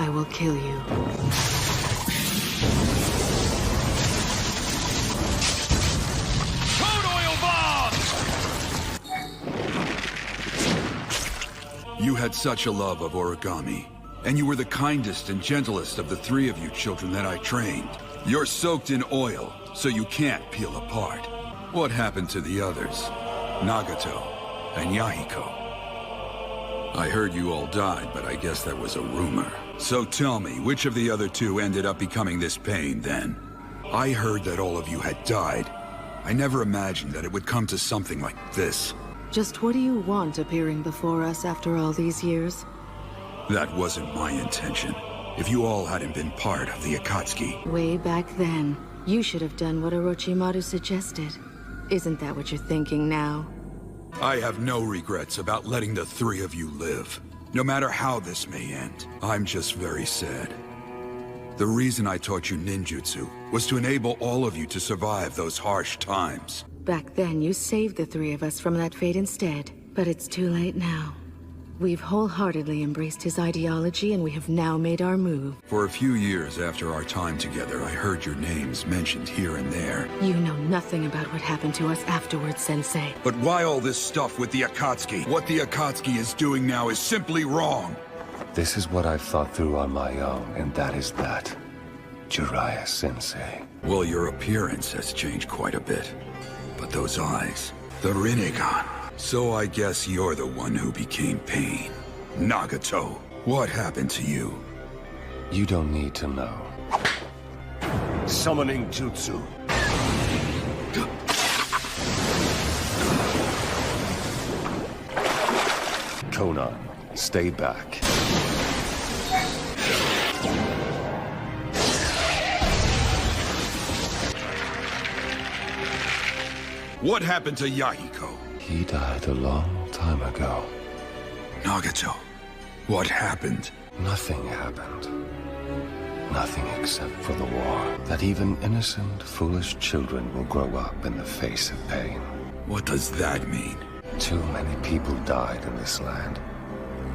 I will kill you. Crude oil bomb! You had such a love of origami, and you were the kindest and gentlest of the three of you children that I trained. You're soaked in oil, so you can't peel apart. What happened to the others? Nagato and Yahiko. I heard you all died, but I guess that was a rumor. So tell me, which of the other two ended up becoming this pain, then? I heard that all of you had died. I never imagined that it would come to something like this. Just what do you want appearing before us after all these years? That wasn't my intention. If you all hadn't been part of the Akatsuki... Way back then, you should have done what Orochimaru suggested. Isn't that what you're thinking now? I have no regrets about letting the three of you live. No matter how this may end, I'm just very sad. The reason I taught you ninjutsu was to enable all of you to survive those harsh times. Back then, you saved the three of us from that fate instead. But it's too late now. We've wholeheartedly embraced his ideology, and we have now made our move. For a few years after our time together, I heard your names mentioned here and there. You know nothing about what happened to us afterwards, Sensei. But why all this stuff with the Akatsuki? What the Akatsuki is doing now is simply wrong. This is what I've thought through on my own, and that is that. Jiraiya Sensei. Well, your appearance has changed quite a bit. But those eyes, the Rinnegan. So I guess you're the one who became pain. Nagato, what happened to you? You don't need to know. Summoning Jutsu. Conan, stay back. What happened to Yahiko? He died a long time ago. Nagato, what happened? Nothing happened. Nothing except for the war. That even innocent, foolish children will grow up in the face of pain. What does that mean? Too many people died in this land.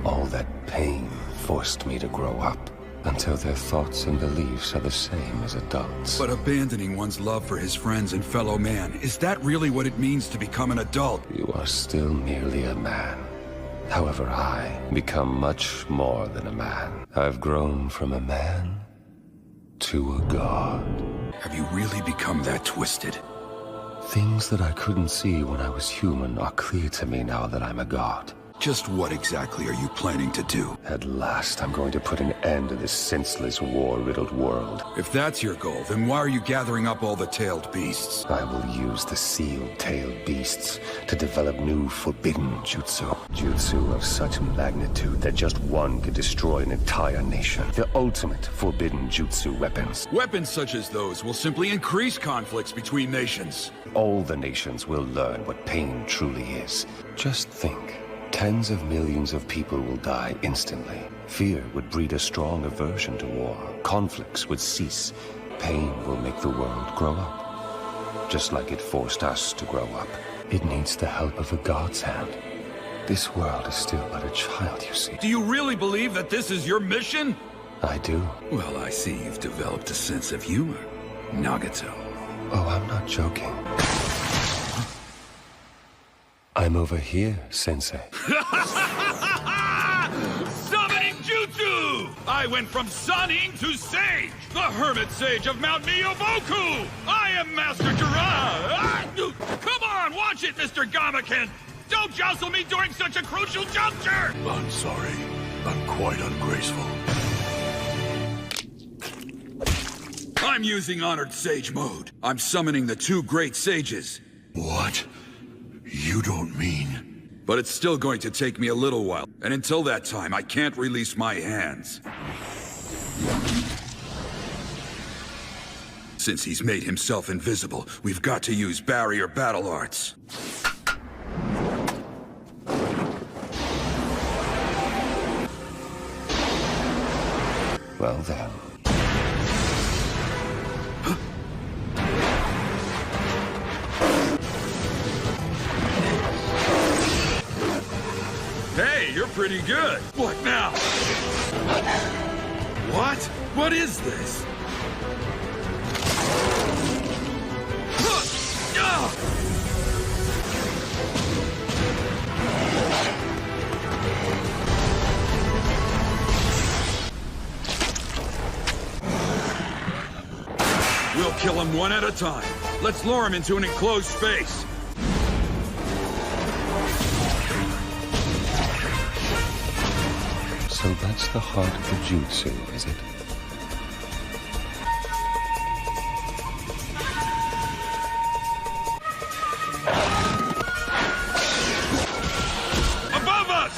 All that pain forced me to grow up. Until their thoughts and beliefs are the same as adults. But abandoning one's love for his friends and fellow man, is that really what it means to become an adult? You are still merely a man. However, I become much more than a man. I've grown from a man to a god. Have you really become that twisted? Things that I couldn't see when I was human are clear to me now that I'm a god. Just what exactly are you planning to do? At last, I'm going to put an end to this senseless, war-riddled world. If that's your goal, then why are you gathering up all the tailed beasts? I will use the sealed-tailed beasts to develop new forbidden jutsu. Jutsu of such magnitude that just one could destroy an entire nation. The ultimate forbidden jutsu weapons. Weapons such as those will simply increase conflicts between nations. All the nations will learn what pain truly is. Just think. Tens of millions of people will die instantly. Fear would breed a strong aversion to war. Conflicts would cease. Pain will make the world grow up. Just like it forced us to grow up. It needs the help of a god's hand. This world is still but a child, you see. Do you really believe that this is your mission? I do. Well, I see you've developed a sense of humor, Nagato. Oh, I'm not joking. I'm over here, Sensei. Summoning Jutsu! I went from Sannin to Sage, the Hermit Sage of Mount Miyoboku! I am Master Jiraiya! Come on, watch it, Mr. Gamaken! Don't jostle me during such a crucial juncture! I'm sorry. I'm quite ungraceful. I'm using Honored Sage mode. I'm summoning the two great sages. What? You don't mean... But it's still going to take me a little while, and until that time, I can't release my hands. Since he's made himself invisible, we've got to use barrier battle arts. Well then. Hey, you're pretty good. What now? What? What is this? We'll kill him one at a time. Let's lure him into an enclosed space. So that's the heart of the jutsu, is it? Above us!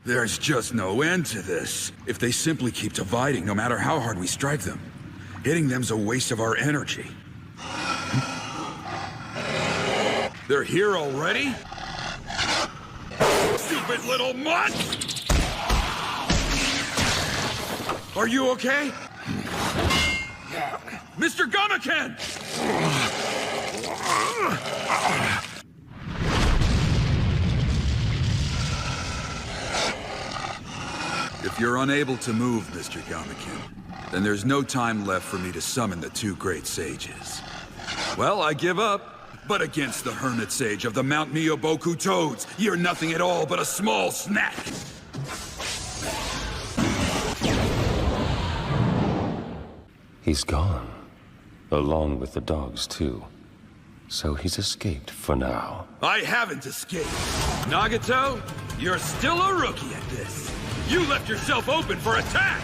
There's just no end to this. If they simply keep dividing, no matter how hard we strike them, hitting them's a waste of our energy. They're here already? Stupid little mutt! Are you okay? Mr. Gamaken! If you're unable to move, Mr. Gamaken, then there's no time left for me to summon the two great sages. Well, I give up. But against the Hermit Sage of the Mount Miyoboku Toads, you're nothing at all but a small snack! He's gone. Along with the dogs, too. So he's escaped for now. I haven't escaped. Nagato, you're still a rookie at this. You left yourself open for attack!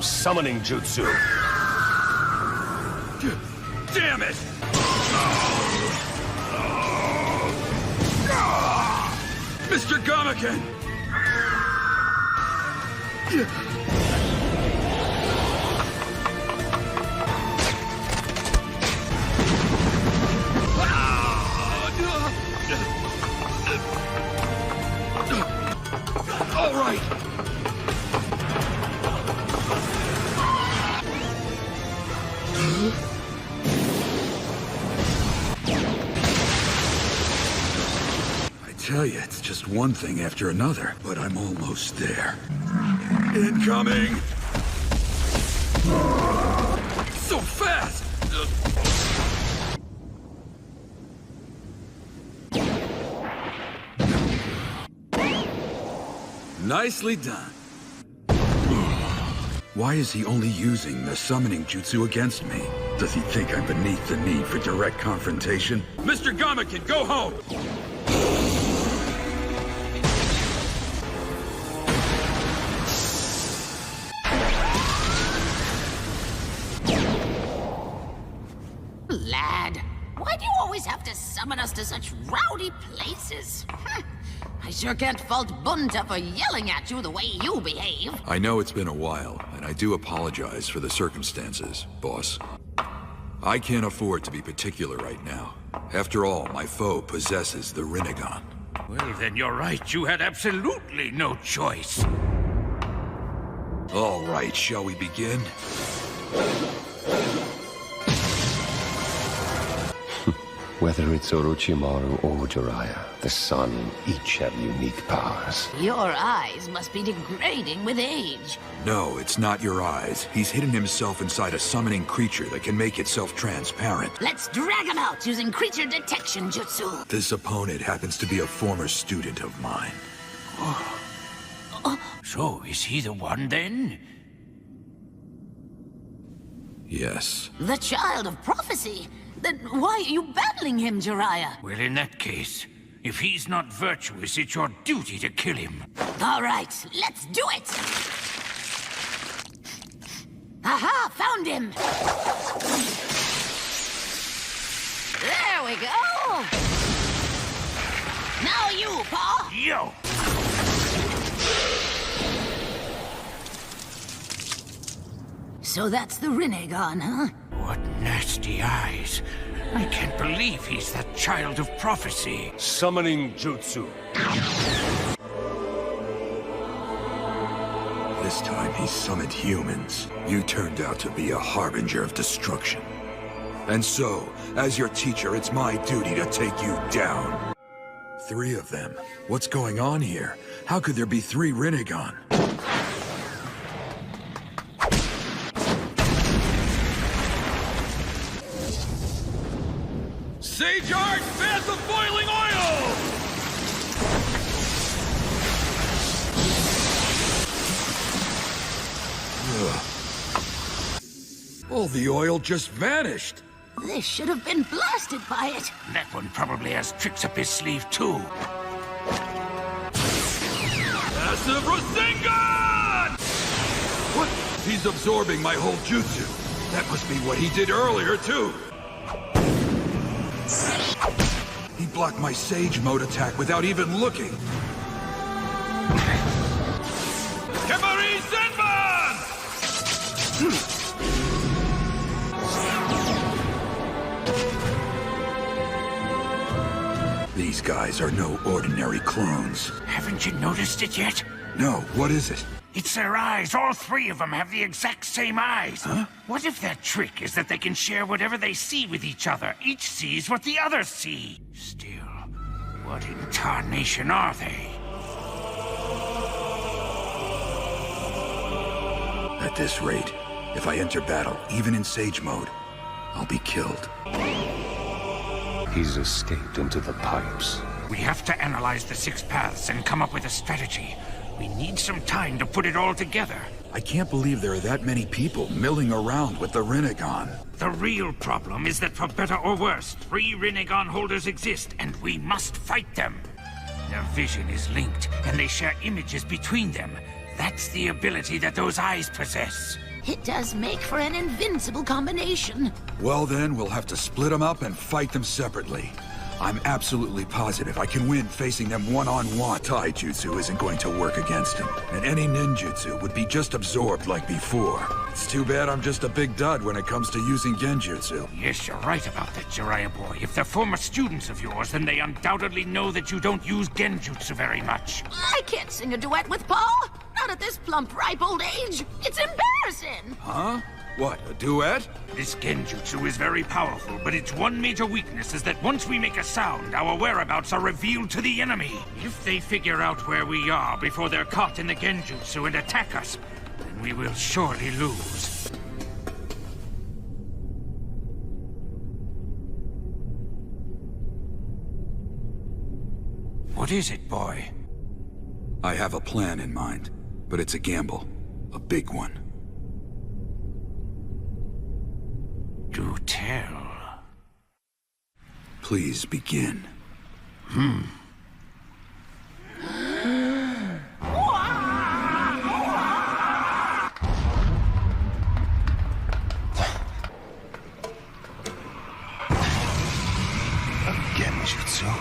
Summoning jutsu. Damn it! Mr. Gamaken! All right! I tell you, it's just one thing after another, but I'm almost there. Incoming! So fast! Nicely done. Why is he only using the summoning jutsu against me? Does he think I'm beneath the need for direct confrontation? Mr. Gamaken, go home! Lad, why do you always have to summon us to such rowdy places? I sure can't fault Bunta for yelling at you the way you behave. I know it's been a while, and I do apologize for the circumstances, boss. I can't afford to be particular right now. After all, my foe possesses the Rinnegan. Well, then you're right. You had absolutely no choice. All right, shall we begin? Whether it's Orochimaru or Jiraiya, the sun, each have unique powers. Your eyes must be degrading with age. No, it's not your eyes. He's hidden himself inside a summoning creature that can make itself transparent. Let's drag him out using creature detection jutsu. This opponent happens to be a former student of mine. So, is he the one then? Yes. The child of prophecy? Then why are you battling him, Jiraiya? Well, in that case, if he's not virtuous, it's your duty to kill him. All right, let's do it! Aha, found him! There we go! Now you, Pa! Yo! So that's the Rinnegan, huh? What nasty eyes. I can't believe he's that child of prophecy. Summoning jutsu. This time he summoned humans. You turned out to be a harbinger of destruction. And so, as your teacher, it's my duty to take you down. 3 of them. What's going on here? How could there be 3 Rinnegan? Sage Art, bath of boiling oil! All the oil just vanished. They should have been blasted by it. That one probably has tricks up his sleeve, too. Massive Rasengan! What? He's absorbing my whole jutsu. That must be what he did earlier, too. He blocked my Sage Mode attack without even looking. Kemari Senban! These guys are no ordinary clones. Haven't you noticed it yet? No, what is it? It's their eyes. All 3 of them have the exact same eyes. Huh? What if their trick is that they can share whatever they see with each other? Each sees what the others see. Still, what in tarnation are they? At this rate, if I enter battle, even in Sage Mode, I'll be killed. He's escaped into the pipes. We have to analyze the 6 paths and come up with a strategy. We need some time to put it all together. I can't believe there are that many people milling around with the Rinnegan. The real problem is that for better or worse, 3 Rinnegan holders exist, and we must fight them. Their vision is linked, and they share images between them. That's the ability that those eyes possess. It does make for an invincible combination. Well then, we'll have to split them up and fight them separately. I'm absolutely positive I can win facing them one-on-one. Taijutsu isn't going to work against him, and any ninjutsu would be just absorbed like before. It's too bad I'm just a big dud when it comes to using genjutsu. Yes, you're right about that, Jiraiya boy. If they're former students of yours, then they undoubtedly know that you don't use genjutsu very much. I can't sing a duet with Paul. Not at this plump, ripe old age. It's embarrassing. Huh? What, a duet? This genjutsu is very powerful, but its one major weakness is that once we make a sound, our whereabouts are revealed to the enemy. If they figure out where we are before they're caught in the genjutsu and attack us, then we will surely lose. What is it, boy? I have a plan in mind, but it's a gamble. A big one. Do tell. Please begin. Genjutsu?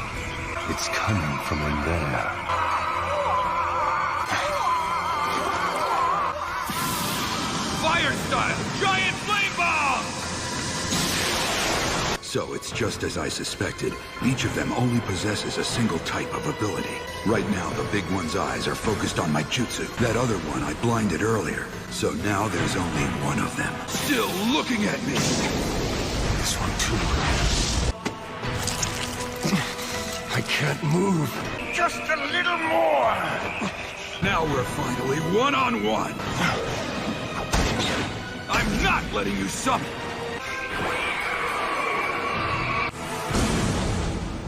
It's coming from in there. Fire style! Giant flame bomb! So it's just as I suspected. Each of them only possesses a single type of ability. Right now, the big one's eyes are focused on my jutsu. That other one I blinded earlier. So now there's only one of them. Still looking at me! This one too. I can't move. Just a little more! Now we're finally one-on-one! I'm not letting you summon!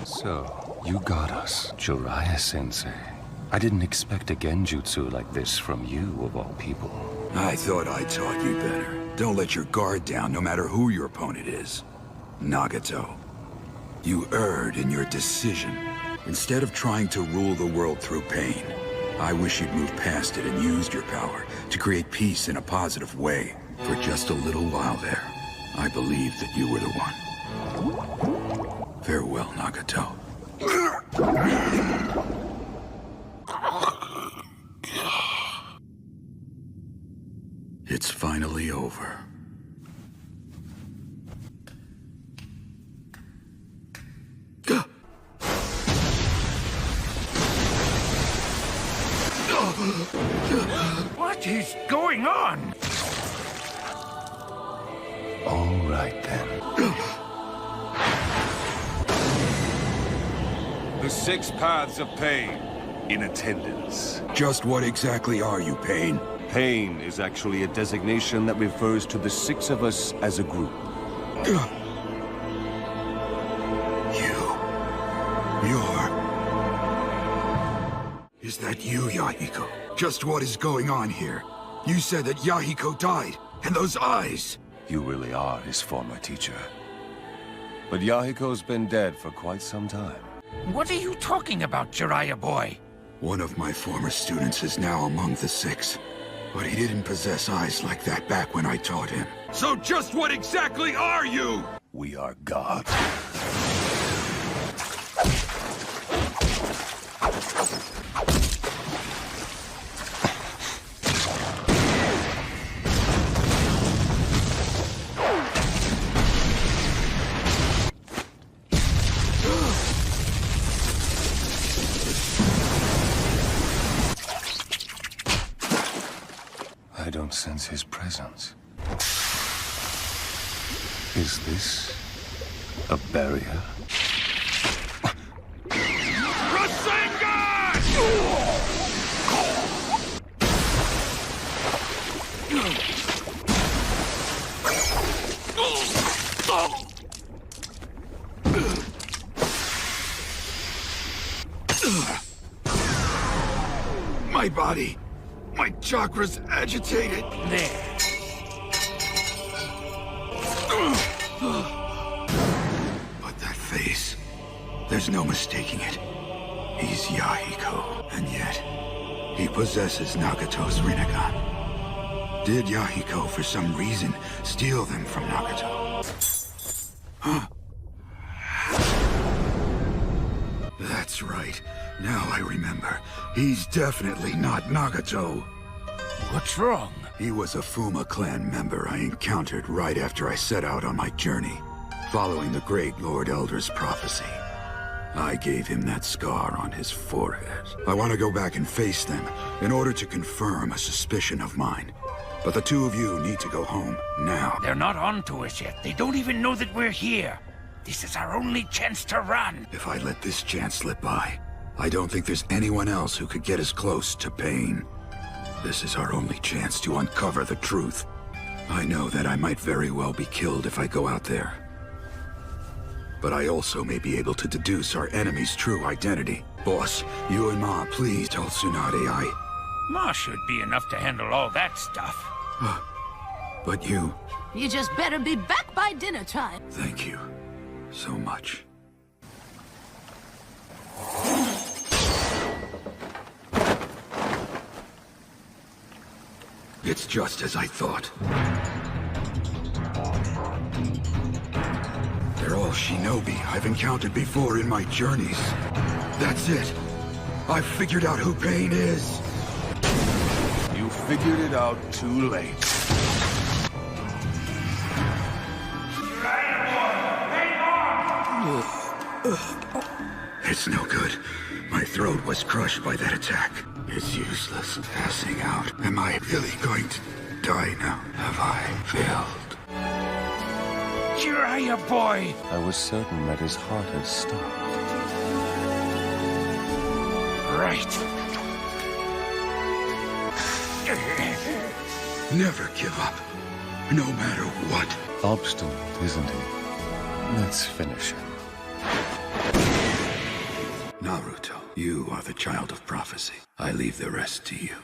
So, you got us, Jiraiya-sensei. I didn't expect a genjutsu like this from you, of all people. I thought I taught you better. Don't let your guard down, no matter who your opponent is. Nagato, you erred in your decision. Instead of trying to rule the world through pain, I wish you'd moved past it and used your power to create peace in a positive way. For just a little while there, I believed that you were the one. Farewell, Nagato. It's finally over. What is going on? All right, then. The 6 paths of pain. In attendance. Just what exactly are you, Pain? Pain is actually a designation that refers to the 6 of us as a group. Is that you, Yahiko? Just what is going on here? You said that Yahiko died, and those eyes! You really are his former teacher. But Yahiko's been dead for quite some time. What are you talking about, Jiraiya boy? One of my former students is now among the 6. But he didn't possess eyes like that back when I taught him. So just what exactly are you? We are gods. I don't sense his presence. Is this a barrier? My body! My chakras agitated! There. But that face... There's no mistaking it. He's Yahiko, and yet... he possesses Nagato's Rinnegan. Did Yahiko, for some reason, steal them from Nagato? Huh? That's right. Now I remember. He's definitely not Nagato. What's wrong? He was a Fuma clan member I encountered right after I set out on my journey, following the Great Lord Elder's prophecy. I gave him that scar on his forehead. I want to go back and face them in order to confirm a suspicion of mine. But the 2 of you need to go home now. They're not on to us yet. They don't even know that we're here. This is our only chance to run. If I let this chance slip by, I don't think there's anyone else who could get as close to Pain. This is our only chance to uncover the truth. I know that I might very well be killed if I go out there. But I also may be able to deduce our enemy's true identity. Boss, you and Ma, please tell Tsunade Ma should be enough to handle all that stuff. But you, You just better be back by dinner time. thank you so much. It's just as I thought. They're all shinobi I've encountered before in my journeys. That's it. I've figured out who Pain is. You figured it out too late. It's no good. My throat was crushed by that attack. It's useless passing out. Am I really going to die now? Have I failed? Jiraiya boy! I was certain that his heart had stopped. Right. Never give up. No matter what. Obstinate, isn't he? Let's finish him. Naruto, you are the child of prophecy. I leave the rest to you.